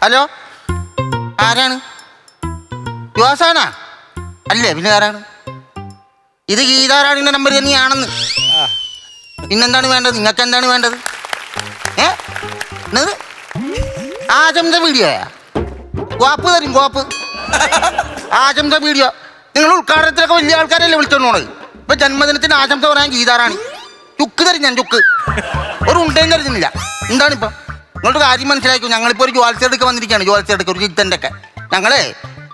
Hello, ആരാണ്? യുവാസാനാ? അല്ലേ, പിന്നെ ആരാണ്? ഇത് ഗീതാറാണിന്റെ നമ്പർ തന്നെയാണെന്ന്. പിന്നെന്താണ് വേണ്ടത്? നിങ്ങൾക്ക് എന്താണ് വേണ്ടത്? എന്നത് ആശംസ വീഡിയോയാ? ഗോപ്പ് തരും, ഗോപ്പ്. ആശംസ വീഡിയോ നിങ്ങൾ ഉദ്ഘാടനത്തിലൊക്കെ വലിയ ആൾക്കാരല്ലേ വിളിച്ചോണ്ട് പോണത്. ഇപ്പൊ ജന്മദിനത്തിന് ആശംസ പറയാൻ ഗീതാറാണി ചുക്ക് തരും. ഞാൻ ചുക്ക് ഒരു ഉണ്ടയും തരുന്നില്ല. എന്താണിപ്പം നിങ്ങളുടെ കാര്യം മനസ്സിലാക്കും. ഞങ്ങളിപ്പോൾ ഒരു ജോത്സ്യം വന്നിരിക്കുകയാണ്. ജോത്സ്യം ഒരു ചിത്തൻ്റെ ഒക്കെ ഞങ്ങളെ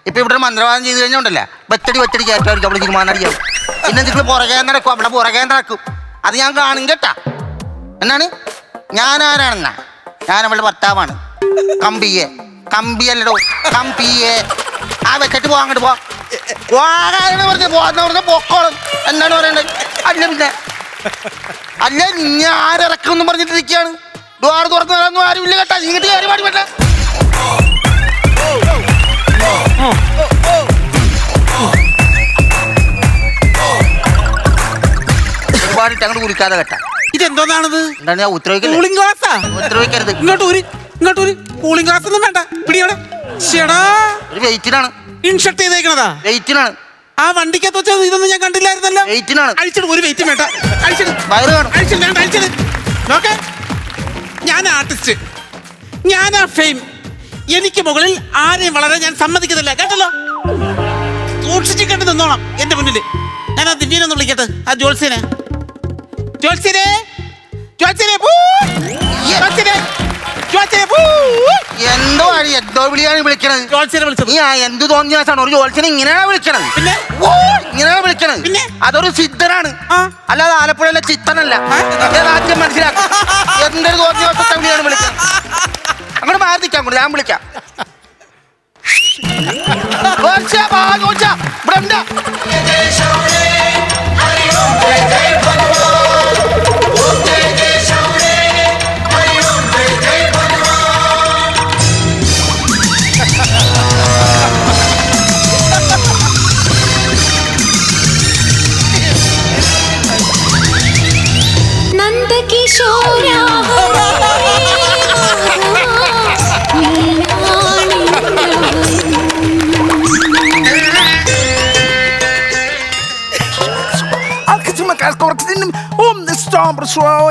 ഇപ്പൊ ഇവിടെ മന്ത്രവാദം ചെയ്ത് കഴിഞ്ഞോണ്ടല്ലേ വെച്ചടി കയറ്റായിരിക്കും. അവിടെ തീരുമാനം അടിക്കാം. പിന്നെ നിങ്ങൾ പുറകെ നടക്കും, അവിടെ പുറകെ നടക്കും. അത് ഞാൻ കാണും കേട്ടാ. എന്നാണ് ഞാനാരാണെന്നാ? ഞാൻ അവളുടെ ഭർത്താവാണ്. കമ്പിയല്ലടോ, കമ്പിയെ. ആ വെച്ചിട്ട് പോ, അങ്ങോട്ട് പറഞ്ഞ പൊക്കോളും. എന്താണ് പറയണ്ടത്? അല്ല പിന്നെ അല്ല നിന്നെ ആരിറക്കുമെന്ന് പറഞ്ഞിട്ടിരിക്കുകയാണ്. ഡോർ തുറന്നു തരാനൊന്നും ആരുമില്ല കേട്ടാ. ഇങ്ങോട്ട് കയറി പാടി പറ്റ. ഒരുപാടിട്ട് അങ്ങോട്ട് കുടിക്കാതെ കേട്ടാ. ഇതെന്തോന്നാണത്? എന്താണ് ഞാൻ ഉത്തരവിക്കരുത്. ഇങ്ങോട്ടൊരു കൂളിംഗ് ഗ്ലാസ് ഒന്നും വേണ്ട. പിടിയോടെ ഒരു വെയിറ്റിനാണ്. ഇൻഷർട്ട് ചെയ്തേക്കണതാ? വെയിറ്റിനാണ്. ആ വണ്ടിക്കകത്ത് വെച്ചത് ഇതൊന്നും ഞാൻ കണ്ടില്ലായിരുന്നല്ലോ. വെയിറ്റിനാണ്. അഴിച്ചിട്ട് ഒരു വെയിറ്റും വേണ്ട. അഴിച്ചിട്ട് നോക്കേ, ഞാൻ ആർട്ടിസ്റ്റ്, ഞാനാ ഫെയിം. എനിക്ക് മുകളിൽ ആരെയും വളരെ ഞാൻ സമ്മതിക്കുന്നില്ല കേട്ടല്ലോ. സൂക്ഷിച്ചു കണ്ടു നിന്നോണം എന്റെ മുന്നില്. ഞാൻ ആ ദിവ്യനൊന്ന് വിളിക്കട്ടെ. ആ ജോത്സ്യനെ എന്തോ വിളിയാണ് വിളിക്കണത്. ജോത്സ്യനെ വിളിച്ചത് നീ എന്ത് തോന്നിയാസാണ് ഒരു ജോത്സ്യനെ ഇങ്ങനെയാണ് വിളിക്കണത്? പിന്നെ ഇങ്ങനെയാണ് വിളിക്കണത്. പിന്നെ അതൊരു സിദ്ധനാണ്, അല്ലാതെ ആലപ്പുഴയിലെ ചിത്തനല്ല. ആദ്യം മനസ്സിലാക്കാം. എന്തൊരു തോന്നിയാസത്തെ വിളിയാണ് വിളിക്കുന്നത്. അങ്ങോട്ട് മാറി നിൽക്കാം. ഞാൻ വിളിക്കാം.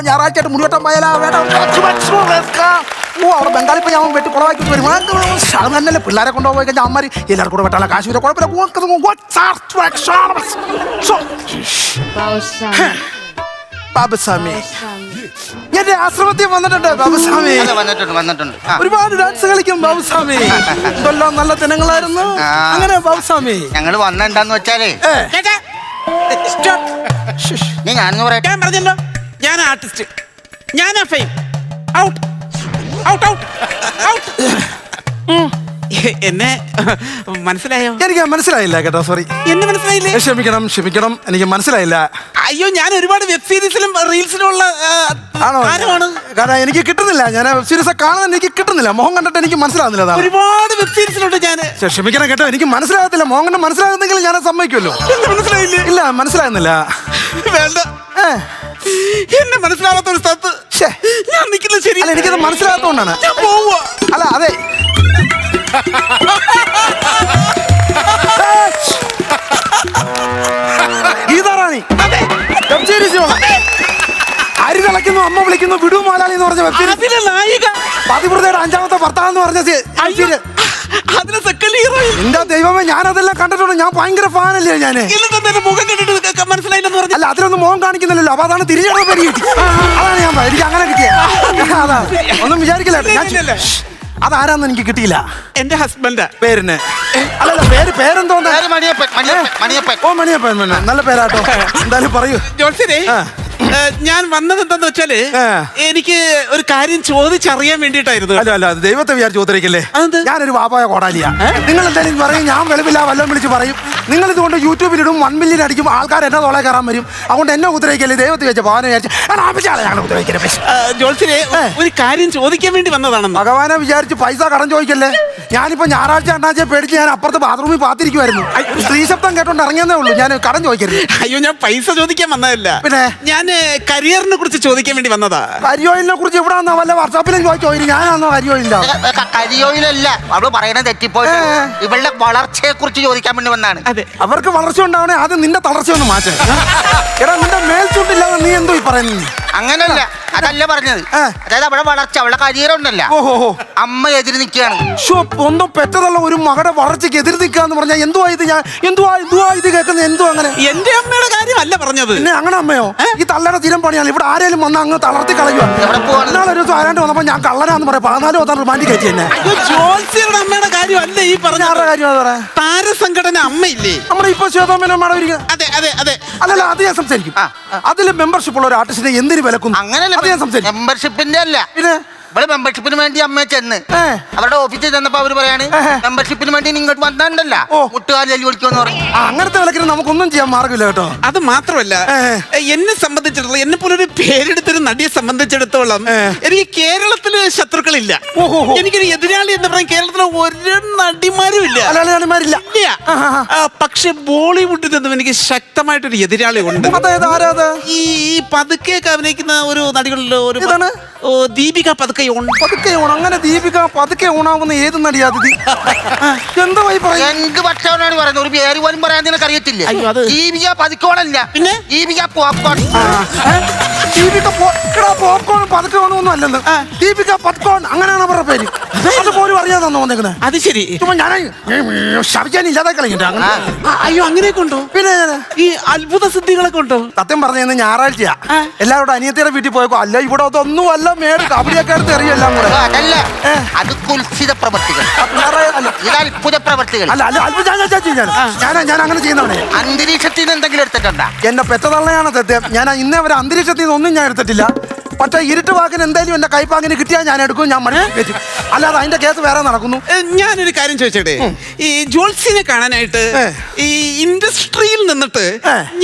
ഞായറാഴ്ചയായിട്ട് മുടിവെട്ടാൻ പോയാലോ? അവിടെ ബംഗാളി ഇപ്പൊ ഞാൻ വെട്ടി കുളവാക്കിട്ട് വരും. അത് തന്നെയല്ലേ പിള്ളേരെ കൊണ്ടുപോയി കഴിഞ്ഞാൽ അമ്മമാര് എല്ലാവർക്കും കൂടെ വെട്ടാനുള്ള കാശ് വരും. കുഴപ്പമില്ല. ബാബുസ്വാമി, എന്റെ ആശ്രമത്തിൽ വന്നിട്ടുണ്ട്. ബാബുസ്വാമി വന്നിട്ടുണ്ട്. ഒരുപാട് ഡാൻസ് കളിക്കും ബാബുസ്വാമി. എന്തെല്ലാം നല്ല ദിനങ്ങളായിരുന്നു. അങ്ങനെ ബാബുസ്വാമി ഞങ്ങൾ വന്നെന്താന്ന് വെച്ചാലേ, ഞാനെന്ന് പറയാം. ഞാൻ പറഞ്ഞല്ലോ, ഞാൻ ആർട്ടിസ്റ്റ്, ഞാനാ fame. Out out out out. എന്നെ മനസ്സിലായോ? എനിക്ക് മനസ്സിലായില്ല കേട്ടോ. സോറി. എന്നെ മനസ്സിലായില്ലേ? ക്ഷമിക്കണം, എനിക്ക് മനസ്സിലായില്ല. അയ്യോ, ഞാൻ ഒരുപാട് വെബ് സീരീസിലും റീൽസിലും ഉള്ള ആരമാണ്. കാരണം എനിക്ക് കിട്ടുന്നില്ല. ഞാൻ വെബ് സീരീസ് കാണാൻ എനിക്ക് കിട്ടുന്നില്ല. മോഹം കണ്ടിട്ട് എനിക്ക് മനസ്സിലാകുന്നില്ല. ഒരുപാട് വെബ് സീരീസിലുണ്ട് ഞാൻ. ക്ഷമിക്കണം കേട്ടോ, എനിക്ക് മനസ്സിലാകത്തില്ല. മോഹം കണ്ട് മനസ്സിലാകുന്നെങ്കിൽ ഞാൻ സമ്മതിക്കുമല്ലോ. മനസ്സിലായില്ലേ? ഇല്ല, മനസ്സിലാകുന്നില്ല. വേണ്ട, എന്നെ മനസ്സിലാകാത്ത ഒരു സ്ഥലത്ത് ഞാൻ നിൽക്കുന്നത് ശരിയല്ല. എനിക്കത് മനസ്സിലാകാത്തോണ്ടാണ് ഞാൻ പോവുക. അല്ല, അതെ, ഗീതാറാണി വെബ് സീരീസ് അരി തിളയ്ക്കുന്നു, അമ്മ വിളിക്കുന്നു, വിടു മോലാളി എന്ന് പറഞ്ഞ വെബ് സീരീസ് നായിക പതിവ്രതയുടെ 5ാമത്തെ ഭർത്താവ് എന്ന് പറഞ്ഞ എന്റെ ദൈവമേ, ഞാനതെല്ലാം കണ്ടിട്ടുണ്ട്. ഞാൻ ഭയങ്കര ഫാനല്ലേ. ഞാൻ മുഖം കണ്ടിട്ട് മനസ്സിലായില്ലെന്ന് പറഞ്ഞു. അല്ല, അതിലൊന്നും മോഹം കാണിക്കുന്നില്ലല്ലോ. അപ്പൊ അതാണ് തിരിച്ചടവ് പരി കിട്ടി. അതാണ് ഞാൻ എനിക്ക് അങ്ങനെ കിട്ടിയത്. അതാണ്, ഒന്നും വിചാരിക്കില്ല. അതാരാന്ന് എനിക്ക് കിട്ടിയില്ല. എന്റെ ഹസ്ബൻഡ് പേരിന് അല്ലല്ല, പേരെന്തോ? ഓ, മണിയപ്പൻ. നല്ല പേരാട്ടോ. എന്തായാലും പറയൂ ജോത്സ്യനെ. ഞാൻ വന്നത് എന്താന്ന് വെച്ചാല്, എനിക്ക് ഒരു കാര്യം ചോദിച്ചറിയാൻ വേണ്ടിട്ടായിരുന്നു. അല്ല, ദൈവത്തെ വിചാരിച്ച് ചോദിക്കല്ലേ. ഞാനൊരു വാപ്പായ കോടാലിയാ. നിങ്ങൾ എന്തായാലും പറയും, ഞാൻ വെളുപ്പില്ല വല്ലതും വിളിച്ച് പറയും. നിങ്ങൾ ഇതുകൊണ്ട് യൂട്യൂബിലിടും 1 മില്യൺ അടിക്കും, ആൾക്കാർ എന്നെ തോളെ കയറാൻ വരും. അതുകൊണ്ട് എന്നെ ഉദ്രവിക്കല്ലേ. ദൈവത്തെ വെച്ച ഭഗവാനെ വിചാരിച്ച് ജോത്സ്യനെ ഒരു കാര്യം ചോദിക്കാൻ വേണ്ടി വന്നതാണ്. ഭഗവാനെ വിചാരിച്ച് പൈസ കടം ചോദിക്കല്ലേ. ഞാനിപ്പോ ഞായറാഴ്ച അണ്ണാച്ചിയെ പേടിച്ച് ഞാൻ അപ്പുറത്ത് ബാത്റൂമിൽ പാത്തിരിക്കുമായിരുന്നു. സ്ത്രീ ശബ്ദം കേട്ടോണ്ട് ഇറങ്ങിയെന്നേ ഉള്ളൂ. ഞാൻ കടം ചോദിക്കരുത്. അയ്യോ, ഞാൻ പൈസ ചോദിക്കാൻ വന്നതല്ല. പിന്നെ ഞാൻ കരിയറിനെ കുറിച്ച് ചോദിക്കാൻ വേണ്ടി വന്നതാ. കരിയോയിലിനെ കുറിച്ച് ഇവിടെ വന്നോ വല്ല വാട്സാപ്പിലും ചോദിച്ചോ? ഞാനാണോ കരിയോയിലിന്റെ? കരിയോയിലല്ല അവള് പറയണത് തെറ്റിപ്പോയി. ഇവളുടെ വളർച്ചയെ കുറിച്ച് ചോദിക്കാൻ വേണ്ടി വന്നാണ്. അതെ, അവർക്ക് വളർച്ച ഉണ്ടാവണേ അത് നിന്റെ തളർച്ച ഒന്ന് മാറ്റേ. എടാ നിന്റെ മേൽച്ചൂട്ടില്ലാതെ നീ എന്തോ ഈ പറയുന്നത്? അങ്ങനല്ല, അതല്ല പറഞ്ഞത്. അതായത് അവളുടെ വളർച്ച, അവളുടെ കരിയർ ഉണ്ടല്ല, ഓഹോ, അമ്മ എതിര് നിൽക്കുകയാണ്. ഒന്നും പെറ്റതുള്ള ഒരു മകളുടെ വളർച്ചയ്ക്ക് എതിര് നിൽക്കാന്ന് പറഞ്ഞാൽ എന്തുവാ ഇത്? ഞാൻ എന്തുവാ ഇത് കേൾക്കുന്നത്? എന്തോ അങ്ങനെ എന്റെ അമ്മയുടെ കാര്യമല്ല പറഞ്ഞത്. പിന്നെ അങ്ങനെ അമ്മയോ? ഈ തള്ളയുടെ തീരം പണിയാണ്. ഇവിടെ ആരേലും വന്ന് അങ്ങ് തളർത്തി കളയുക. ഒരു ദിവസം ആരാണ്ട് വന്നപ്പോ ഞാൻ കള്ളനാന്ന് പറയാം. 14 വന്നാൽ റിമാൻഡ് കയറ്റി തന്നെ. ജോത്സ്യരുടെ അമ്മയുടെ കാര്യമല്ല ഈ പറഞ്ഞ. ആരുടെ കാര്യം പറയാ? താരസംഘടന അമ്മയില്ലേ നമ്മുടെ ഇപ്പൊ ശ്വേതാമ്മ ഇരിക്കുക. അതെ അതെ അതെ. അല്ലല്ല, അത് ഞാൻ സംസാരിക്കും. അതിൽ മെമ്പർഷിപ്പ് ഉള്ള ഒരു ആർട്ടിസ്റ്റിനെ എന്തിനു വിലക്കുന്നു? അങ്ങനല്ല, മെമ്പർഷിപ്പിന്റെ അല്ല. പിന്നെ ഇവിടെ മെമ്പർഷിപ്പിന് വേണ്ടി അമ്മയെ ചെന്ന് അവരുടെ ഓഫീസിൽ ചെന്നപ്പോ അവര് പറയാണ് മെമ്പർഷിപ്പിന് വേണ്ടി ഇങ്ങോട്ട് വന്നിട്ടല്ല മുട്ടുകാരി ജല്ലി വിളിക്കുമെന്ന് പറയും. അങ്ങനത്തെ വിലക്കിന് നമുക്കൊന്നും ചെയ്യാൻ മാർഗമില്ല കേട്ടോ. അത് മാത്രമല്ല, എന്നെ സംബന്ധിച്ചിടത്തോളം, എന്നെ പോലെ ഒരു പേരെടുത്തൊരു നടിയെ സംബന്ധിച്ചിടത്തോളം എനിക്ക് കേരളത്തില് ശത്രുക്കളില്ല. എനിക്കൊരു എതിരാളി എന്ന് പറയാൻ കേരളത്തിലെ ഒരു നടിമാരും ഇല്ല. പക്ഷെ ബോളിവുഡിൽ നിന്നും എനിക്ക് ശക്തമായിട്ടൊരു എതിരാളി ഉണ്ട്. ഈ പതുക്കെയൊക്കെ അഭിനയിക്കുന്ന ഒരു നടികളിലോ ഒരു ദീപിക പതുക്കെ. അങ്ങനെ ദീപിക പതുക്കെ ഓണാവുന്ന ഏത് നടിയാ? എന്താ എന്ത് പക്ഷമാണ് പറയുന്നത്? ഒരു പേര് പോലും പറയാൻ നിനക്ക് അറിയത്തില്ലേ? ദീപിക പതുക്കോണല്ല, പിന്നെ ദീപിക പോപ്കോൺ. പോപ്കോൺ പതുക്കെ ഓണമൊന്നും അല്ലെന്ന്. ദീപിക പത്കോൺ അങ്ങനെയാണ് അവരുടെ പേര്. അതുപോലും അറിയാതെന്ന് വന്നേക്കുന്നത്. അത് ശരി. ഞാൻ ശവിക്കാനില്ലാതെ കളഞ്ഞിട്ട്. അയ്യോ, അങ്ങനെയൊക്കെ ഉണ്ടോ? പിന്നെ ഈ അത്ഭുത സിദ്ധികളൊക്കെ ഉണ്ടോ? സത്യം പറഞ്ഞു ഞായറാഴ്ചയാ എല്ലാവരുടെ അനിയത്തിയുടെ വീട്ടിൽ പോയപ്പോ അല്ല ഇവിടെ അതൊന്നും അല്ല മേട് കബഡിയൊക്കെ എടുത്ത് എറിയെല്ലാം കൂടെ. അതല്ല, അത് കുൽസിത പ്രവർത്തികൾ, ഇത് അത്ഭുത പ്രവർത്തികൾ. അല്ല അല്ല ഞാൻ അങ്ങനെ ചെയ്യുന്നവനെ. അന്തരീക്ഷത്തിൽ നിന്ന് എന്തെങ്കിലും എടുത്തിട്ടുണ്ടാ? എന്നെ പെറ്റതള്ളയാണ് സത്യം. ഞാൻ ഇന്നേ വരെ അന്തരീക്ഷത്തിൽ നിന്നൊന്നും ഞാൻ എടുത്തിട്ടില്ല. പക്ഷേ ഇരുട്ട് വാക്കിന് എന്തായാലും എന്റെ കൈപ്പാങ്ങിന് കിട്ടിയാൽ ഞാൻ എടുക്കും, ഞാൻ മണി കയറ്റും. അല്ലാതെ അതിന്റെ കേസ് വേറെ നടക്കുന്നു. ഞാനൊരു കാര്യം ചോദിച്ചേ, ഈ ജോൾസിനെ കാണാനായിട്ട് ഈ ഇൻഡസ്ട്രിയിൽ നിന്നിട്ട്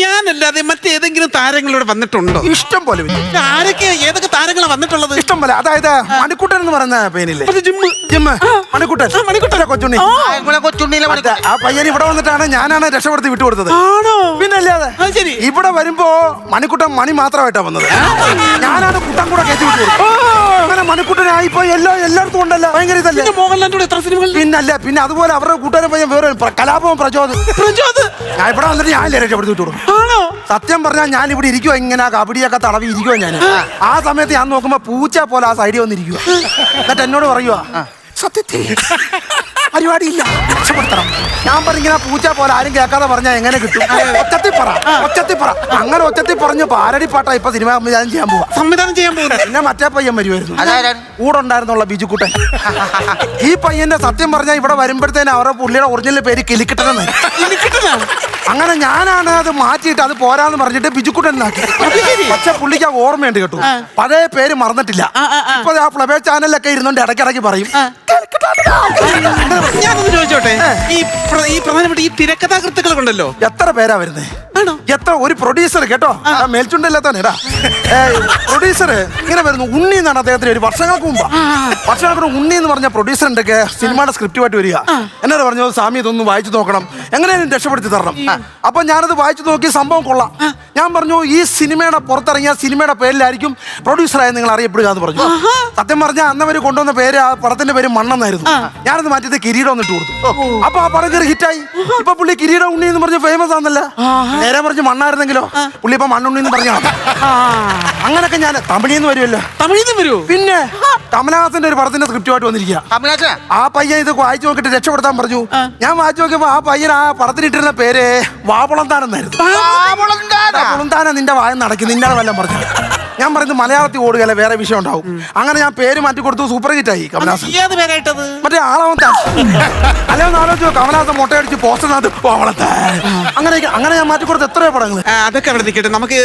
ഞാനല്ലാതെ മറ്റേതെങ്കിലും താരങ്ങളോട് വന്നിട്ടുണ്ടോ? ഇഷ്ടം പോലെ. ആരൊക്കെ ഏതൊക്കെ താരങ്ങളാണ് വന്നിട്ടുള്ളത്? ഇഷ്ടം പോലെ. അതായത് മണിക്കുട്ടൻ എന്ന് പറയുന്ന പേരില്ലേ, മണിക്കുട്ടനെ കൊച്ചുണ്ണി. ആ പയ്യൻ ഇവിടെ വന്നിട്ടാണ് ഞാനാണ് രക്ഷപ്പെടുത്തി വിട്ടുകൊടുത്തത്. പിന്നെ അല്ലാതെ ഇവിടെ വരുമ്പോ മണിക്കുട്ടൻ മണി മാത്രമായിട്ടാണ് വന്നത്. ഞാനാണ് കുട്ടൻ കൂടെ കയറ്റി വിട്ടു. അങ്ങനെ മണിക്കുട്ടനായിപ്പോ എല്ലായിടത്തും ഉണ്ടല്ലോ. ഭയങ്കര ഇതല്ലേ മോഹൻലാലിന്റെ എത്ര സിനിമകൾ. പിന്നല്ല, പിന്നെ അതുപോലെ അവരുടെ കൂട്ടുകാരെ പയ്യൻ വേറെ കലാപവും പ്രചോദ്. ഞാൻ ഇവിടെ വന്നിട്ട് ഞാനില്ലേ രക്ഷപ്പെടുത്തി വിട്ടു. സത്യം പറഞ്ഞാൽ ഞാൻ ഇവിടെ ഇരിക്കുവോ, ഇങ്ങനെ കബഡിയൊക്കെ തടവി ഇരിക്കുവോ ഞാൻ. ആ സമയത്ത് ഞാൻ നോക്കുമ്പോ പൂച്ച പോലെ ആ സൈഡിൽ വന്നിരിക്കുക. എന്നിട്ട് എന്നോട് പറയുക, സത്യത്തിൽ പരിപാടിയില്ല, രക്ഷപ്പെടുത്തണം. ഞാൻ പറഞ്ഞിങ്ങനെ പൂച്ച പോലെ ആരും കേൾക്കാതെ പറഞ്ഞാൽ എങ്ങനെ കിട്ടും? ഒച്ചത്തിൽ പറ. അങ്ങനെ ഒച്ചത്തിൽ പറഞ്ഞു പാരടി പാട്ടാ ഇപ്പൊ സിനിമ സംവിധാനം ചെയ്യാൻ പോകുന്നത്. പിന്നെ മറ്റേ പയ്യൻ വരുമായിരുന്നു, കൂടെ ഉണ്ടായിരുന്നുള്ള ബിജുക്കുട്ടൻ. ഈ പയ്യന്റെ സത്യം പറഞ്ഞാൽ ഇവിടെ വരുമ്പോഴത്തേന് അവരുടെ പുള്ളിയുടെ ഒറിജിനൽ പേര് കിലിക്കിട്ടനെന്ന്. അങ്ങനെ ഞാനാണ് അത് മാറ്റിയിട്ട് അത് പോരാന്ന് പറഞ്ഞിട്ട് ബിജുക്കുട്ടൻ ആക്കി. പക്ഷെ പുള്ളിക്ക് ഓർമ്മയുണ്ട് കേട്ടോ, പഴയ പേര് മറന്നിട്ടില്ല. ഇപ്പൊ ആ ഫ്ലവേ ചാനലിലൊക്കെ ഇരുന്നോണ്ട് ഇടയ്ക്കിടയ്ക്ക് പറയും. ഞാനൊന്ന് ചോദിച്ചോട്ടെ, ഈ പ്രധാനപ്പെട്ട ഈ തിരക്കഥാകൃത്തുക്കൾ കൊണ്ടല്ലോ എത്ര പേരാ വരുന്നേ? എത്ര? ഒരു പ്രൊഡ്യൂസർ കേട്ടോ, മേൽച്ചുണ്ടല്ലാത്തവനേടാ പ്രൊഡ്യൂസർ ഇങ്ങനെ വരുന്നു. ഉണ്ണി എന്നാണ് അദ്ദേഹത്തിന് ഒരു വർഷങ്ങൾക്ക് മുമ്പ് ഉണ്ണി എന്ന് പറഞ്ഞ പ്രൊഡ്യൂസർ ഉണ്ടൊക്കെ സിനിമയുടെ സ്ക്രിപ്റ്റുമായിട്ട് വരിക. എന്നോട് പറഞ്ഞു, സ്വാമി ഇതൊന്ന് വായിച്ചു നോക്കണം, എങ്ങനെയും രക്ഷപ്പെടുത്തി തരണം. അപ്പൊ ഞാനത് വായിച്ചു നോക്കി, സംഭവം കൊള്ളാം. ഞാൻ പറഞ്ഞു, ഈ സിനിമയുടെ പുറത്തിറങ്ങിയ സിനിമയുടെ പേരിലായിരിക്കും പ്രൊഡ്യൂസറായി നിങ്ങൾ അറിയപ്പെടുക എന്ന് പറഞ്ഞു. സത്യം പറഞ്ഞാൽ അന്നവര് കൊണ്ടുവന്ന പേര്, ആ പടത്തിന്റെ പേര് മണ്ണെന്നായിരുന്നു. ഞാനത് മാറ്റിയത് കിരീടം എന്നിട്ട് കൊടുത്തു. അപ്പൊ ആ പടം കയറി ഹിറ്റായി. ഇപ്പൊ പുള്ളി കിരീടം ഉണ്ണി എന്ന് പറഞ്ഞ് ഫേമസ് ആണെന്നല്ല. നേരെ പറഞ്ഞ് മണ്ണായിരുന്നെങ്കിലോ പുള്ളി ഇപ്പൊ മണ്ണുണ്ണി എന്ന് പറഞ്ഞ. അങ്ങനൊക്കെ ഞാൻ തമിഴിന്ന് വരുമല്ലോ. പിന്നെ കമലഹാസന്റെ ഒരു പടത്തിന്റെ സ്ക്രിപ്റ്റുമായിട്ട് വന്നിരിക്കുക. ആ പയ്യൻ ഇത് വായിച്ചു നോക്കിട്ട് രക്ഷപ്പെടുത്താൻ പറഞ്ഞു. ഞാൻ വായിച്ചു നോക്കിയപ്പോ ആ പയ്യൻ ആ പടത്തിനിട്ടിരുന്ന പേര് വാപുളന്താനെന്നായിരുന്നു. വാപുളന്താന നിന്റെ വായ നടക്കി, നിന്റെ വല്ലതും പറഞ്ഞു. ഞാൻ പറയുന്നത് മലയാളത്തിൽ ഓടുകയല്ല, വേറെ വിഷയം ഉണ്ടാവും. അങ്ങനെ ഞാൻ പേര് മാറ്റി കൊടുത്തു, സൂപ്പർ ഹിറ്റ് ആയി കമലഹാസൻ. മറ്റേ ആളവന്താൻ. അല്ലെന്ന് ആലോചിച്ചു, കമലഹാസൻ മുട്ടയടിച്ച് പോസ്റ്ററിനകത്ത് വാവളത്താൻ. അങ്ങനെ ഞാൻ മാറ്റി കൊടുത്ത് എത്രയോ പടങ്ങൾ. അതൊക്കെ അവിടെ നിൽക്കട്ടെ, നമുക്ക്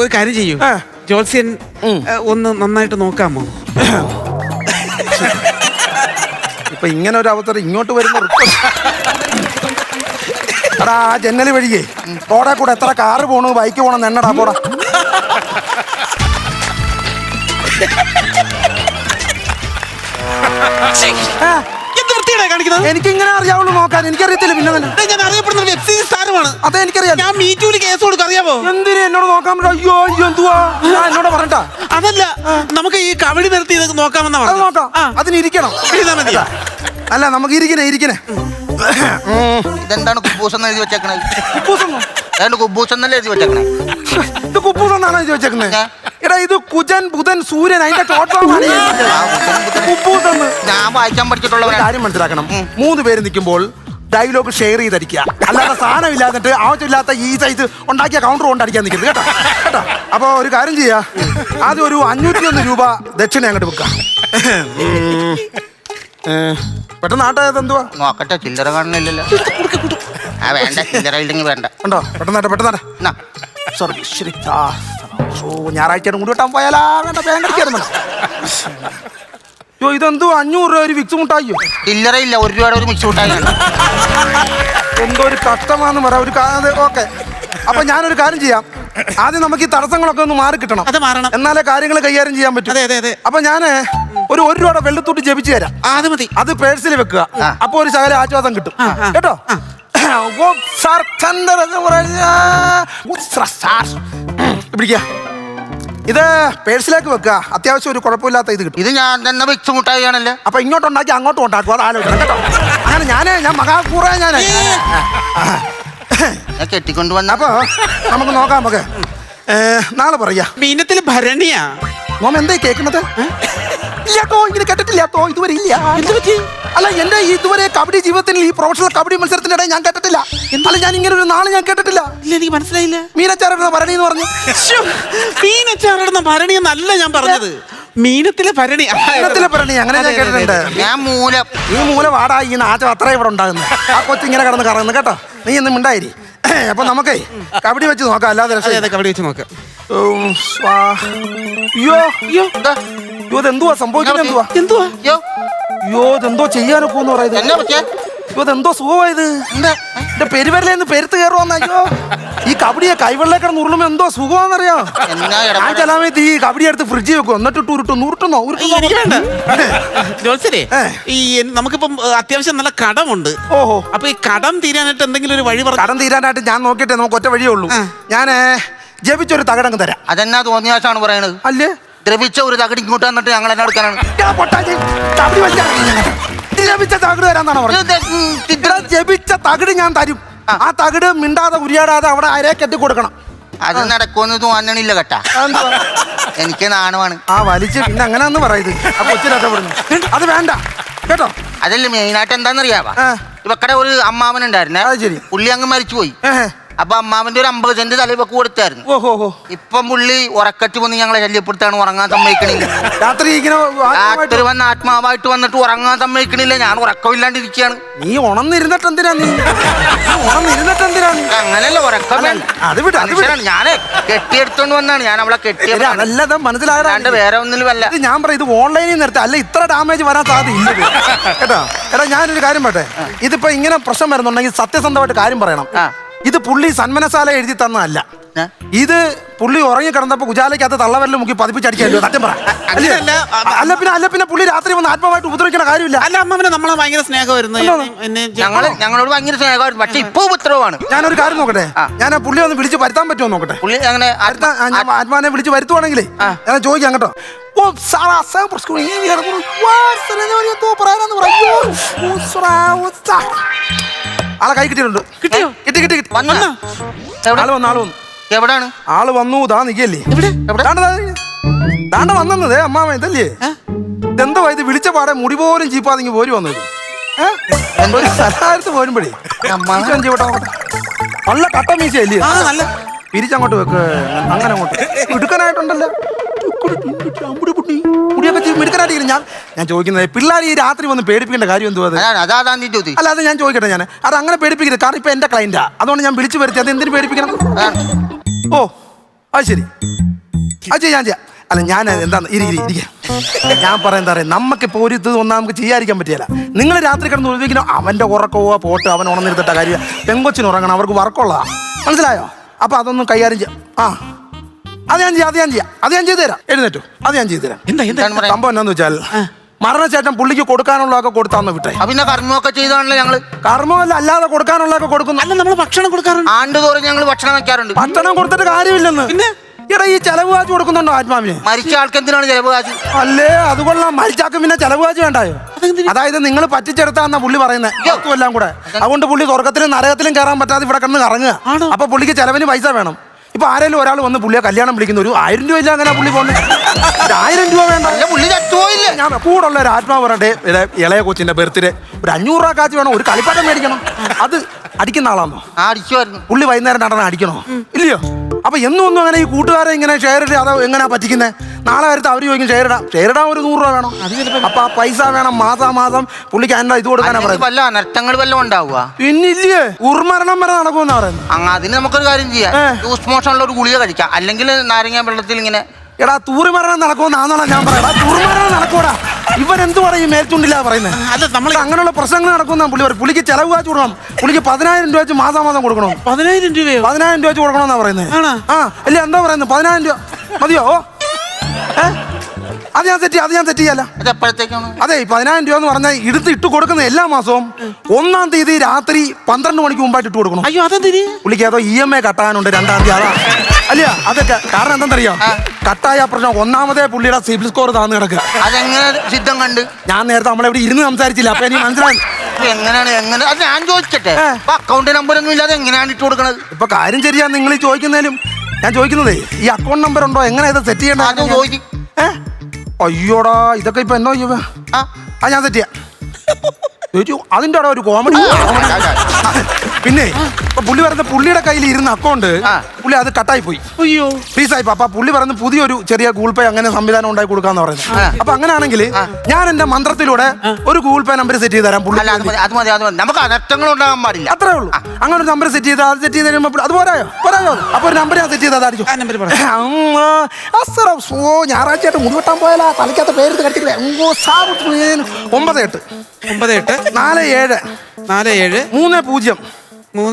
ഒരു കാര്യം ചെയ്യും. ജോത്സ്യൻ ഒന്ന് നന്നായിട്ട് നോക്കാമോ? ഇപ്പൊ ഇങ്ങനെ ഒരു അവസരം ഇങ്ങോട്ട് വരുന്ന എടാ, ആ ജന്നല് വഴിയേ റോഡെ കൂടെ എത്ര കാറ് പോണു, ബൈക്ക് പോണെന്ന് എണ്ണടാ പോടാ. കാണിക്കുന്നത്? എനിക്ക് ഇങ്ങനെ അറിയാവുള്ളൂ നോക്കാൻ, എനിക്കറിയത്തില്ല. പിന്നെ തന്നെ ദേ, ഞാൻ അറിയപ്പെടുന്ന ഒരു വെബ് സീരീസ് താരമാണ്. അതെ എനിക്കറിയാം. ഞാൻ മീറ്റൂല് കേസ് കൊടുക്കും, അറിയാമോ? എന്തിനു എന്നോട് നോക്കാൻ പറ്റും? അയ്യോ അയ്യോ എന്തുവാ ഞാൻ എന്നോട് പറഞ്ഞിട്ടാ? അതല്ല, നമുക്ക് ഈ കബഡി നിർത്തി ഇത് നോക്കാമെന്നാ അത് പറഞ്ഞത്. നോക്കാം. ആ. അതിനിരിക്കണം. ഇരുന്നാ മതിയോ? അല്ല നമുക്ക് ഇരിക്കണേ. ഇതെന്താണ് കുബൂസ് എന്ന് എഴുതി വെച്ചേക്കണത്? കുബൂസെന്നോ? ഏതാണ്ട് കുബൂസ് എന്നല്ലേ എഴുതി വെച്ചേക്കണേ? ഇത് കുബൂസെന്നാണോ ഇത് വെച്ചേക്കുന്നത്? എടാ ഇത് കുജൻ ബുധൻ സൂര്യൻ അതിന്റെ ടോട്ടലാണ് കുബൂസെന്ന്. ഞാൻ വായിക്കാൻ പഠിച്ചിട്ടുള്ള ഒരു കാര്യം മനസ്സിലാക്കണം. 3 പേര് നിൽക്കുമ്പോൾ ഡയലോഗ് ഷെയർ ചെയ്തടിക്കുക, അല്ലാതെ സാധനം ഇല്ലാന്നിട്ട് ആവശ്യമില്ലാത്ത ഈ സൈസ് ഉണ്ടാക്കിയ കൗണ്ടർ കൊണ്ട് അടിക്കാൻ നിൽക്കരുത് കേട്ടോ. കേട്ടോ? അപ്പൊ ഒരു കാര്യം ചെയ്യാ, ആദ്യം ഒരു 501 രൂപ ദക്ഷിണ അങ്ങോട്ട് വെക്കാം. പെട്ടെന്ന് ആട്ടത് എന്തുവാ നോക്കട്ടെ, ചില്ലറ കാണുന്നില്ലല്ലോ. ആ വേണ്ട, ചില്ലറ ഇല്ലെങ്കിൽ വേണ്ട. ഉണ്ടോ? പെട്ടെന്നാട്ടെ. എന്നാ, സോറി ശരി. ഞായറാഴ്ച കൂടി വിട്ടാൻ പോയാലാ വേണ്ട. അയ്യോ ഇതെന്തോ 500 രൂപ ഒരു വിക്സ് മുട്ടായിയോ? ചില്ലറ ഇല്ല, 1 രൂപയുടെ ഒരു മിക്സ് കൂട്ടായി. എന്തോ ഒരു കഷ്ടമാണെന്ന് പറയാം. ഒരു ഓക്കെ. അപ്പൊ ഞാനൊരു കാര്യം ചെയ്യാം, ആദ്യം നമുക്ക് ഈ തടസ്സങ്ങളൊക്കെ ഒന്ന് മാറി കിട്ടണം. അത് മാറണം, എന്നാലേ കാര്യങ്ങൾ കൈകാര്യം ചെയ്യാൻ പറ്റും. അതെ. അപ്പൊ ഞാന് ഒരു 1 രൂപയുടെ വെള്ളത്തൂട്ട് ജപിച്ചു തരാം. അത് മതി. അത് പേഴ്സിൽ വെക്കുക. അപ്പൊ ഒരു ശകല ആശ്വാസം കിട്ടും കേട്ടോ. പിടിക്കുക. ഇത് പേഴ്സിലേക്ക് വെക്കുക. അത്യാവശ്യം ഒരു കുഴപ്പമില്ലാത്ത ഇത് കിട്ടും. ഇത് ഞാൻ തന്നെ മിക്സ് മുട്ടായി ആണല്ലേ? അപ്പൊ ഇങ്ങോട്ടുണ്ടാക്കി അങ്ങോട്ടും ഉണ്ടാക്കും. അത് ആലോചിക്കണം കേട്ടോ. അങ്ങനെ ഞാൻ മഹാപൂറ ഞാൻ കെട്ടിക്കൊണ്ട് വന്ന. അപ്പൊ നമുക്ക് നോക്കാം. നമുക്ക് നാളെ പറയാ. മീനത്തിൽ ഭരണിയാ മോം എന്തായി കേൾക്കുന്നത്? ഇല്ലാട്ടോ, ഇങ്ങനെ കേട്ടിട്ടില്ലാട്ടോ ഇതുവരെ. ഇല്ല. അല്ല എന്റെ ഇതുവരെ കബഡി ജീവിതത്തിൽ ഈ പ്രൊഫഷണൽ കബഡി മത്സരത്തിന്റെ ഇടയിൽ ഞാൻ കേട്ടിട്ടില്ല. അല്ല ഞാൻ ഇങ്ങനെ ഒരു നാളെ ഞാൻ കേട്ടിട്ടില്ല. ഇല്ല, എനിക്ക് മനസ്സിലായില്ല. മീനച്ചാരുടെ ഭരണി എന്ന് പറഞ്ഞു. മീനച്ചാറിടുന്ന ഭരണി എന്നല്ല ഞാൻ പറഞ്ഞത്, മീനത്തിലെ ഭരണി. മീനത്തിലെ ഭരണി അങ്ങനെ ഞാൻ കേട്ടിട്ടുണ്ട്. ഞാൻ മൂലം. ഈ മൂലം വാടാ, ഈ നാശം അത്ര ഇവിടെ ഉണ്ടാകുന്നു. ആ കൊച്ചു ഇങ്ങനെ കിടന്ന് കറങ്ങുന്നു കേട്ടോ. നീ ഒന്നും മിണ്ടായിരി. അപ്പൊ നമുക്കേ കബഡി വെച്ച് നോക്കാം. അല്ലാതെ കബഡി വെച്ച് നോക്കാം. ഇതെന്തുവാ സംഭവിക്കുന്നത്? എന്തുവാ? അയ്യോ ഇതെന്തോ ചെയ്യാനൊക്കെ എന്ന് പറയുന്നത്. എന്നാ പറ്റിയ? ഇതെന്തോ സുഖമായത്. എന്റെ പെരുവരലേന്ന് പെരുത്ത് കയറുവാന്ന്. അയ്യോ ഈ കബഡിയെ കൈവെള്ളേ കിടന്ന് ഉരുളുമ്പോ എന്തോ സുഖമാണെന്നറിയാം. ഞാൻ ചില സമയത്ത് ഈ കബഡി എടുത്ത് ഫ്രിഡ്ജിൽ വെക്കും, എന്നിട്ട് ഉരുട്ടുന്നോ. ജോത്സരേ, ഈ നമുക്കിപ്പം അത്യാവശ്യം നല്ല കടമുണ്ട്. ഓഹോ. അപ്പൊ ഈ കടം തീരാനായിട്ട് എന്തെങ്കിലും ഒരു വഴി പറഞ്ഞു. കടം തീരാനായിട്ട് ഞാൻ നോക്കിട്ടെ, നമുക്ക് ഒറ്റ വഴിയേ ഉള്ളൂ. ഞാൻ ജപിച്ചൊരു തകടങ്ങ് തരാം. അതെന്നാ തോന്നിയാസാണ് പറയണത്? അല്ലേ ദ്രവിച്ച ഒരു തകടി ഇങ്ങോട്ട് വന്നിട്ട് ഞങ്ങൾ എന്നെ എടുക്കാനാണ്. ജപിച്ച തകിട് തരാന്നാണ് പറഞ്ഞത്. ജപിച്ച തകിട് ഞാൻ തരും. ആ തകിട് മിണ്ടാതെ ഉരിയാടാതെ അവിടെ അരയെ കെട്ടി കൊടുക്കണം. അത് നടക്കുമെന്ന് തോന്നണില്ല കേട്ടാ. എനിക്ക് നാണമാണ്. ആ വലിച്ച് പിന്നെ അങ്ങനെയാന്ന് പറയുന്നത്. ആ കൊച്ചിനൊക്കെ വിടുന്നു. അത് വേണ്ട കേട്ടോ. അതല്ലേ മെയിനായിട്ട് എന്താണെന്നറിയാവാ, ഇവക്കടെ ഒരു അമ്മാവൻ ഉണ്ടായിരുന്നേ. ശരി. പുള്ളി അങ്ങ് മരിച്ചുപോയി. അപ്പൊ അമ്മാവന്റെ ഒരു 50 സെന്റ് തലവൊക്കെ കൊടുത്തായിരുന്നു. ഓഹോ. ഇപ്പം പുള്ളി ഉറക്കറ്റ് വന്ന് ഞങ്ങളെ ശല്യപ്പെടുത്താണ്. ഉറങ്ങാൻ സമ്മതിക്കണില്ല. രാത്രി രാത്രി വന്ന് ആത്മാവായിട്ട് വന്നിട്ട് ഉറങ്ങാൻ സമ്മതിക്കണില്ല. ഞാൻ ഉറക്കമില്ലാണ്ടിരിക്കുകയാണ്. നീ ഉണർന്നിരുന്നിട്ട് എന്തിനാ? അങ്ങനല്ല, ഉറക്കം മനുഷ്യനാണ്. ഞാൻ കെട്ടിയെടുത്തോണ്ട് വന്നാണ്. ഞാൻ അവളെ കെട്ടിയത് മനസ്സിലായത് വേറെ ഒന്നിലും അല്ല. ഞാൻ പറയും ഇത് ഓൺലൈനിൽ നിർത്താം, അല്ല ഇത്ര ഡാമേജ് വരാൻ സാധ്യത കേട്ടോ. എടാ ഞാനൊരു കാര്യം പറട്ടെ, ഇതിപ്പോ ഇങ്ങനെ പ്രശ്നം വരുന്നുണ്ടെങ്കിൽ സത്യസന്ധമായിട്ട് കാര്യം പറയണം. ഇത് പുള്ളി സന്മനസാല എഴുതി തന്നതല്ല. ഇത് പുള്ളി ഉറങ്ങി കിടന്നപ്പോ ഉജാലയ്ക്കകത്ത് തള്ളവരല് മുക്കി പതിപ്പിച്ചടിക്കല്ലോ. സത്യം പറ. അല്ല പിന്നെ പുള്ളി രാത്രി വന്ന് ആത്മാവായിട്ട് ഉപദ്രവിക്കണ കാര്യമില്ല. അല്ല അമ്മാവനെ നമ്മളെ ഭയങ്കര സ്നേഹമായിരുന്നു. ഞങ്ങളോട് ഭയങ്കര സ്നേഹമായിരുന്നു. പക്ഷെ ഇപ്പൊ ഉപദ്രവമാണ്. ഞാനൊരു കാര്യം നോക്കട്ടെ, ഞാൻ ആ പുള്ളി ഒന്ന് വിളിച്ച് വരുത്താൻ പറ്റുമോ നോക്കട്ടെ. പുള്ളി അങ്ങനെ ആത്മാവിനെ വിളിച്ച് വരുത്തുവാണെങ്കിലേ ഞാൻ ചോദിക്കാം കേട്ടോ. ആളെ കൈ കിട്ടിയിട്ടുണ്ട്. കിട്ടി. ആള് വന്നു. എവിടാണ് ആള് വന്നു? ദാ നിക്കല്ലേ. ദാണ്ട വന്നത് അമ്മാവൻ ഇതല്ലേ? ഇതെന്തോ ഇത് വിളിച്ച പാടെ മുടി പോലും ചീപ്പാതെങ്കിൽ പോരി വന്നത്. സ്ഥലത്ത് പോരുമ്പോഴേ നല്ല കട്ട മീശയല്ലേ? പിരിച്ചങ്ങോട്ട് വെക്ക്. അങ്ങനെ അങ്ങോട്ട് മിടുക്കനായിട്ടുണ്ടല്ലോ. മുടിയൊക്കെ മിടുക്കനായിട്ട് ഞാൻ ചോദിക്കുന്നത്, പിള്ളേർ ഈ രാത്രി വന്ന് പേടിപ്പിക്കേണ്ട കാര്യം എന്തുവാ? അല്ല അത് ഞാൻ ചോദിക്കട്ടെ. ഞാൻ അത് അങ്ങനെ പേടിപ്പിക്കരുത്. കാരണം ഇപ്പൊ എന്റെ ക്ലൈന്റാ, അതുകൊണ്ട് ഞാൻ വിളിച്ചു വരുത്തി. അത് എന്തിനു പേടിപ്പിക്കണം? ഓ അത് ശരി. അത് ചെയ്യാൻ ചെയ്യാം. അല്ല ഞാൻ എന്താന്ന് ഇരിക്കാം. ഞാൻ പറയാൻ എന്താ പറയുക, നമുക്കിപ്പോൾ ഒരു ഇത് ഒന്നാം നമുക്ക് ചെയ്യാതിരിക്കാൻ പറ്റിയല്ല. നിങ്ങൾ രാത്രി കിടന്ന് ഉറപ്പിക്കണം. അവൻ്റെ ഉറക്കമോ പോട്ട് അവൻ ഉണർന്നിരുത്തിട്ട കാര്യം. പെങ്കൊച്ചിന് ഉറങ്ങണം, അവർക്ക് വർക്കുള്ളതാ. മനസ്സിലായോ? അപ്പൊ അതൊന്നും കൈകാര്യം ചെയ്യാം. അത് ഞാൻ ചെയ്തു തരാം. എഴുന്നേറ്റു. അത് ഞാൻ ചെയ്തു തരാം. സംഭവം എന്നാന്ന് വെച്ചാൽ മരണശേഷം പുള്ളിക്ക് കൊടുക്കാനുള്ളതൊക്കെ കൊടുത്താന്ന് വിട്ടെ. പിന്നെ കർമ്മമൊക്കെ ചെയ്താണല്ലോ ഞങ്ങള്. കർമ്മമല്ല, അല്ലാതെ കൊടുക്കാനുള്ളതൊക്കെ കൊടുക്കുന്നു. അല്ല നമ്മൾ ഭക്ഷണം കൊടുക്കാറുണ്ട്. ആണ്ടുതോറും ഞങ്ങൾ ഭക്ഷണം വെക്കാറുണ്ട്. ഭക്ഷണം കൊടുത്തിട്ട് കാര്യമില്ലെന്ന്. പിന്നെ എടാ, ഈ ചെലവ് കാശ് കൊടുക്കുന്നുണ്ടോ ആത്മാവിന്? മരിച്ച ആൾക്ക് എന്തിനാണ് ചെലവ് കാശ്? അല്ലേ, അതുകൊള്ളാം. മരിച്ചാക്കും പിന്നെ ചെലവ് കാശ് വേണ്ടായോ? അതായത് നിങ്ങൾ പറ്റിച്ചെടുത്താന്നാ പുള്ളി പറയുന്നത് എല്ലാം കൂടെ. അതുകൊണ്ട് പുള്ളി സ്വർഗത്തിലും നരകത്തിലും കയറാൻ പറ്റാതെ ഇവിടെ കിടന്ന് കറങ്ങുക. അപ്പൊ പുള്ളിക്ക് ചെലവിന് പൈസ വേണം. ഇപ്പൊ ആരെങ്കിലും ഒരാൾ വന്ന് പുള്ളിയെ കല്യാണം വിളിക്കുന്ന ഒരു 1000 രൂപ ഇല്ല, അങ്ങനെ പുള്ളി പോകുന്നത്. 1000 രൂപ വേണ്ട. പുള്ളി ചത്തുപോയില്ലേ? ഞാൻ കൂടുള്ള ഒരു ആത്മാവ് പറയട്ടെ, ഇളയ കൊച്ചിന്റെ ബർത്ത്ഡേ ഒരു 500 രൂപ കാശ് വേണം, ഒരു കളിപ്പാട്ടം മേടിക്കണം. അത് അടിക്കുന്ന ആളാണോ? അടിക്കുമായിരുന്നു. പുള്ളി വൈകുന്നേരം നടന അടിക്കണോ? ഇല്ലയോ? അപ്പൊ എന്നും ഒന്നും അങ്ങനെ ഈ കൂട്ടുകാരെ ഇങ്ങനെ ഷെയർ ഇട്ട് അതോ എങ്ങനെയാ പറ്റിക്കുന്നത്? നാളെ വരത്ത് അവർ ചോദിക്കും ഷെയർ ഇടാൻ ഒരു 100 രൂപ വേണം. അപ്പൊ ആ പൈസ വേണം മാസം പുള്ളിക്ക് അതിന്റെ ഇത് കൊടുക്കാനാ പറയുന്നത്. വല്ല അനർത്ഥങ്ങൾ വല്ലതും ഉണ്ടാവുക? പിന്നില്ലേ, ഉർമരണം വരെ നടക്കുമെന്നാ പറയുന്നത്. അതിന് നമുക്കൊരു കാര്യം ചെയ്യാം. ലൂസ് മോഷനുള്ള ഒരു ഗുളിക കഴിക്കാം, അല്ലെങ്കിൽ നാരങ്ങ വെള്ളത്തിൽ ഇങ്ങനെ. എടാ, തൂറി മരണം നടക്കുമെന്നാണോ ഞാൻ പറയാം? തൂറി മരണം നടക്കൂടാ. ഇവൻ എന്ത് പറയും? മേൽച്ചുണ്ടില്ല പറയുന്നത്. അല്ല നമ്മൾ അങ്ങനെയുള്ള പ്രശ്നങ്ങൾ നടക്കുന്ന പുള്ളി പറയും. പുള്ളിക്ക് ചെലവ് കാശ് കൊടുക്കണം. പുള്ളിക്ക് 10000 രൂപ വെച്ച് മാസം കൊടുക്കണം. 10000 രൂപയോ? 10000 രൂപ വെച്ച് കൊടുക്കണമെന്നാ പറയുന്നത്. അല്ല എന്താ പറയുന്നത്? 10000 രൂപ മതിയോ? അത് ഞാൻ സെറ്റ് ചെയ്യല്ല. എപ്പോഴത്തേക്കാണ്? അതെ, 10000 രൂപ എന്ന് പറഞ്ഞാൽ ഇട്ട് കൊടുക്കുന്ന എല്ലാ മാസവും 1-ാം തീയതി രാത്രി 12 മണിക്ക് മുമ്പായിട്ട് ഇട്ട് കൊടുക്കണം. അയ്യോ, അതെന്തിന്? പുള്ളിക്ക് ഏതോ EMI കട്ടാനുണ്ട് 2-ാം തീയതി. അതാ അല്ല, അതൊക്കെ കാരണം എന്താണെന്നറിയോ? കട്ടായ പ്രശ്നം. ഒന്നാമതേ പുള്ളിയുടെ സിബിൽ സ്കോർ താന്ന് കിടക്കുക. അതെങ്ങനെ സിദ്ധം കണ്ട്? ഞാൻ നേരത്തെ നമ്മളിവിടെ ഇരുന്ന് സംസാരിച്ചില്ല, അപ്പൊ എനിക്ക് മനസ്സിലായി. എങ്ങനെ അത് ഞാൻ ചോദിക്കട്ടെ. അക്കൗണ്ട് നമ്പർ ഒന്നും ഇല്ലാതെ എങ്ങനെയാണ് ഇട്ട് കൊടുക്കണത്? ഇപ്പൊ കാര്യം ശരിയാ നിങ്ങൾ ഈ ചോദിക്കുന്നതിലും ഞാൻ ചോദിക്കുന്നതേ, ഈ അക്കൗണ്ട് നമ്പർ ഉണ്ടോ? എങ്ങനെ ഇത് സെറ്റ് ചെയ്യണ്ട? ചോദിക്കും. അയ്യോടാ, ഇതൊക്കെ ഇപ്പൊ എന്നോ ഞാൻ സെറ്റ് ചെയ്യാം. ചോദിച്ചു അതിന്റെ അവിടെ ഒരു കോമഡി. പിന്നെ ഇപ്പൊ പുള്ളി പറയുന്ന പുള്ളിയുടെ കയ്യിൽ ഇരുന്ന അക്കൗണ്ട് പുള്ളി അത് കട്ടായി പോയി. അയ്യോ, ഫ്രീസായി. അപ്പൊ പുള്ളി പറയുന്ന പുതിയൊരു ചെറിയ ഗൂഗിൾ പേ അങ്ങനെ സംവിധാനം ഉണ്ടാക്കി കൊടുക്കാന്ന് പറയുന്നത്. അപ്പൊ അങ്ങനെയാണെങ്കിൽ ഞാൻ എന്റെ മന്ത്രത്തിലൂടെ ഒരു ഗൂഗിൾ പേ നമ്പർ സെറ്റ് ചെയ്ത് തരാം. പുള്ളി നമുക്ക് അനർത്ഥങ്ങൾ ഉണ്ടാകാൻ പാടില്ല. അത്രേ ഉള്ളൂ. അങ്ങനെ ഒരു നമ്പർ സെറ്റ് ചെയ്ത് അത് സെറ്റ് ചെയ്ത് കഴിയുമ്പോൾ അത് പോരായോ? അപ്പൊ ഒരു നമ്പർ ഞാൻ സെറ്റ് ചെയ്ത് അതായിരിക്കും. ഞായറാഴ്ചയായിട്ട് മുടിവെട്ടാൻ പോയാലാ തലയ്ക്കകത്ത് പേര് കട്ടില്ല. 98 98 47 47 30 30 14 14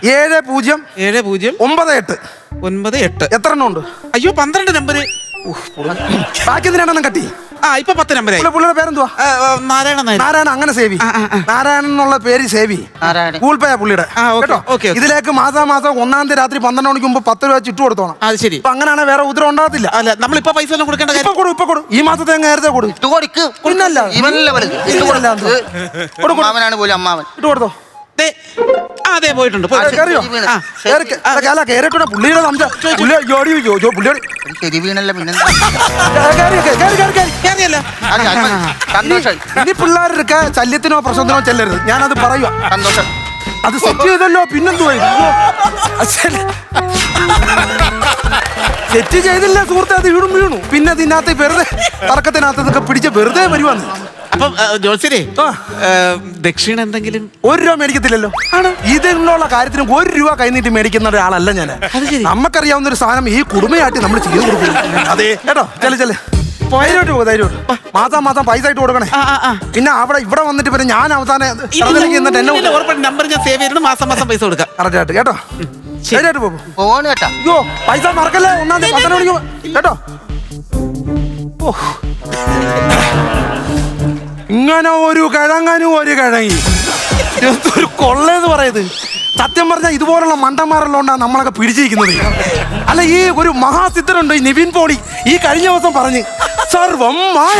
70 70 98 98. എത്ര എണ്ണം ഉണ്ട്? അയ്യോ, 12 നമ്പർ. ബാക്കി എന്തിനാണെണ്ണം കട്ടി? ഇപ്പൊ 10 നമ്പറായി. പുള്ളിയുടെ പേരെന്തുവാ? നാരായണ. അങ്ങനെ സേവി. നാരായണൻ എന്നുള്ള പേര് സേവി. ഗൂഗിൾ പേ പുള്ളിയുടെ. ഇതിലേക്ക് മാസം 1-ാം തീയതി രാത്രി 12 മണിക്ക് മുമ്പ് 10 രൂപ ചുറ്റു കൊടുത്തോണം. അത് ശരി. അപ്പൊ അങ്ങനെയാണ് വേറെ ഉത്തരവ് ഉണ്ടാകത്തില്ല. അല്ല, നമ്മളിപ്പോ പൈസ ഒന്നും കൊടുക്കേണ്ട കാര്യം. ഇപ്പൊ കൊടു. ഈ മാസത്തെ നേരത്തെ കൊടു. പിന്നല്ല അമ്മാവനാണ് പോലും അമ്മാവൻ. ഇട്ട് കൊടുത്തോ. അതെ, പോയിട്ടുണ്ട്. പുള്ളിയുടെ ശരി വീണല്ല. പിന്നെ ഇനി പിള്ളേർക്ക് ശല്യത്തിനോ പ്രശ്നത്തിനോ ചെല്ലരുത്. ഞാനത് പറയുക. സന്തോഷം. അത് സെറ്റ് ചെയ്തല്ലോ. പിന്നെന്തുവാ സെറ്റ് ചെയ്തില്ല സുഹൃത്തെ, അത് വീണു. പിന്നെ അതിനകത്ത് വെറുതെ തർക്കത്തിനകത്ത് ഇതൊക്കെ പിടിച്ച് വെറുതെ വരുവാന്ന്. അപ്പൊ ജോത്സ്യരെ, ദക്ഷിണ എന്തെങ്കിലും 1 രൂപ മേടിക്കത്തില്ലല്ലോ. ഇതിനുള്ള കാര്യത്തിന് 1 രൂപ കൈനീട്ടി മേടിക്കുന്ന ഒരാളല്ല ഞാൻ. നമുക്കറിയാവുന്ന ഒരു സാധനം ഈ കുടുംബയായിട്ട് നമ്മൾ ചെയ്തു കൊടുക്കും. അതെ കേട്ടോ. ചെല്ല് ധൈര്യമായിട്ട് മാസം പൈസ ഇട്ട് കൊടുക്കണേ. പിന്നെ ഇവിടെ വന്നിട്ട് പിന്നെ ഞാൻ അവസാനം നമ്പർ ഞാൻ സേവ് ചെയ്തിട്ട് മാസം പൈസ കൊടുക്കാം. കറക്റ്റായിട്ട് കേട്ടോ. ശരിയായിട്ട് പോവാണ് കേട്ടോ. അയ്യോ, പൈസ മറക്കല്ലേ. 1-ാം തീയതി 12 മണിക്ക് കേട്ടോ. ഇങ്ങനെ ഒരു കിഴങ്ങി എന്തൊരു കൊള്ളേന്ന് പറയുന്നത്. സത്യം പറഞ്ഞാൽ ഇതുപോലുള്ള മണ്ടന്മാരെല്ലോണ്ടാണ് നമ്മളൊക്കെ പിടിച്ചിരിക്കുന്നത്. അല്ല, ഈ ഒരു മഹാസിദ്ധനുണ്ട് ഈ നിവിൻ പോളി. ഈ കഴിഞ്ഞ ദിവസം പറഞ്ഞ് സർവം മായ